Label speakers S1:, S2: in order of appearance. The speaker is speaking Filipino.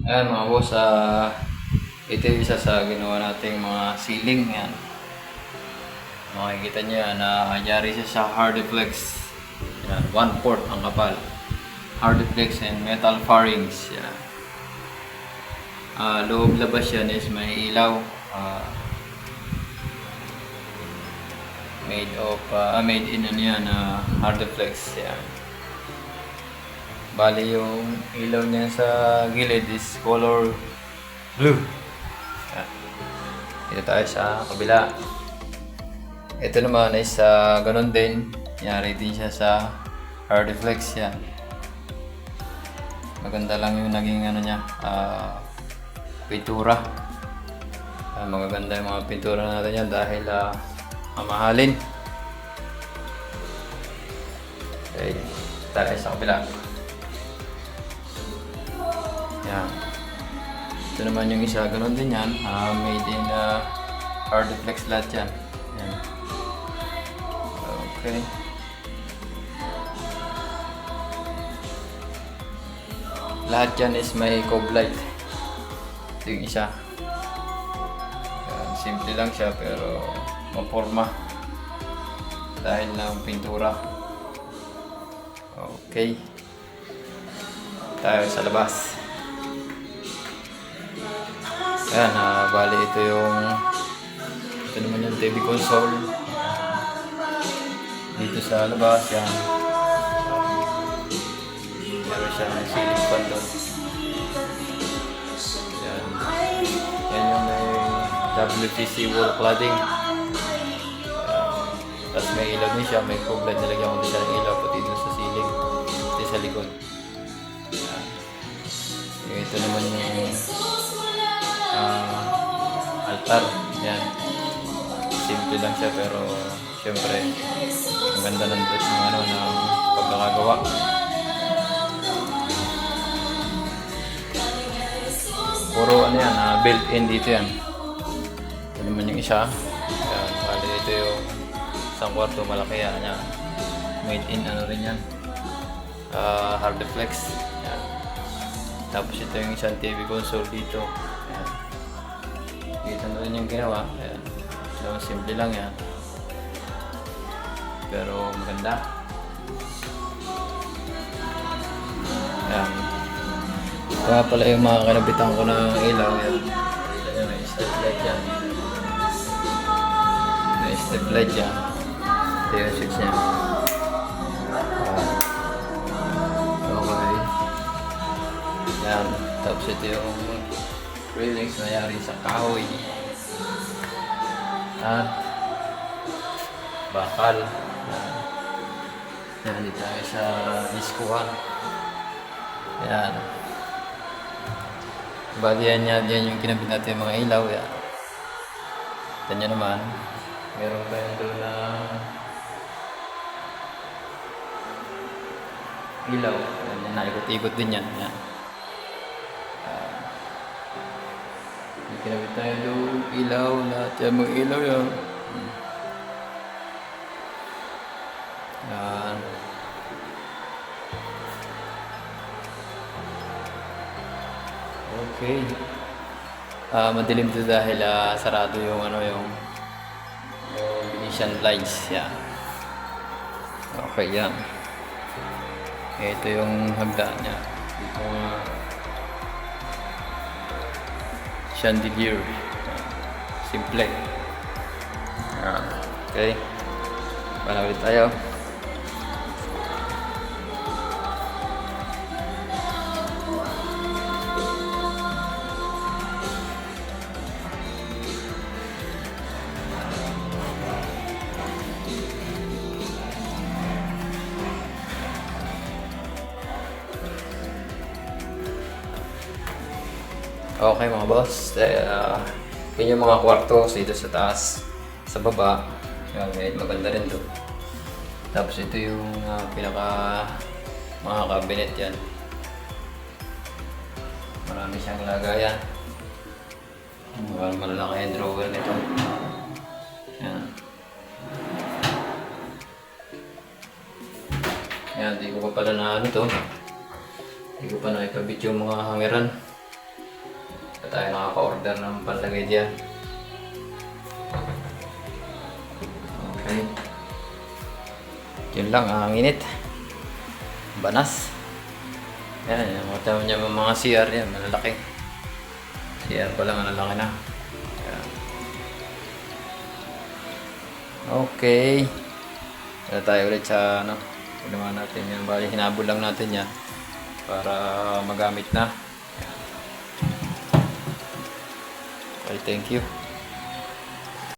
S1: Ayan mga boss, ito yung isa sa ginawa nating mga ceiling. Yan. Makikita nyo yan, nangyari siya sa Hardiplex. Yan, 1/4 ang kapal. Hardiplex and metal fairings. Yan. Loob labas yan is may ilaw. Made in ano yan, Hardiplex. Yan. Bali yung ilaw niya sa gilid is color blue. Yan. Dito tayo sa kabila. Ito naman is ganun din. Yari din siya sa Hardiplex. Yan. Maganda lang yung naging ano niya, pintura. Magaganda yung mga pintura natin yan dahil mamahalin. Okay, tayo sa kabila. Yan. Ito naman yung isa, ganun din yan. Made in Hardiplex lahat yan. Yan. Okay. Lahat yan is may cove light. Ito yung isa. Yan. Simple lang siya pero maporma. Dahil ng pintura. Okay. Tayo sa labas. Ayan, bali ito naman yung TV console. Dito sa labas, yan. Meron siya ng ceiling fan doon. Yan. Yan yung may WTC wall cladding. Tapos may ilaw din siya, may cove light. Nilagyan ko din siya ng ilaw pati dito sa ceiling. Pati sa likod. Yan. Ito naman yung altar. Yan. Simple lang siya pero syempre ang ganda ng pagkakagawa. Puro ano yan, built-in dito yan. Ito naman yung isa. Yan. Bali ito yung isang kwarto, malaki yan. Yan. Made in ano rin yan. Hardiplex. Yan. Tapos ito yung isang TV console dito. Ayan. Dito na rin yung ginawa. Ayan. So, simple lang yan. Pero maganda. Ayan. Ito nga pala yung mga kanabitan ko ng ilaw. Ayan. Ayan, may step light yan. May step light yan. Ito yung switch niya. Okay. Yan. Tapos ito yung railings na yari sa kahoy. At bakal. Yan. Dito tayo sa diskuhan. Yan. Bali yan yung kinabit natin yung mga ilaw. Yan. Ito nyo naman. Meron tayo doon na ilaw. Yan. Naikot-ikot din yan. Yan. Kinabit tayo doon, ilaw, lahat yan mga ilaw yan. Yan. Okay. Madilim dito dahil sarado yung yung Venetian blinds. Yan. Okay yan. Ito yung hagdan niya. Dito chandelier. Simple. Okay. Panawid tayo. Okay mga boss, yun yung mga kwarto dito sa taas, sa baba. Yan, maganda rin to. Tapos ito yung mga cabinet yan. Marami siyang lagayan. Malalaki yung drawer nito. Yan. Yan, di ko pa pala na ano to. Hindi ko pa nakipabit yung mga hangeran. Ito tayo nakaka-order ng panlagay dyan. Okay. Yun lang, ang init. Banas. Yan, yung mga CR yan, malalaki. CR pa lang, malalaki na. Yan. Okay. Kaya tayo ulit sa ano, ginawa natin yan. Bali, hinabol lang natin yan para magamit na. Okay, thank you.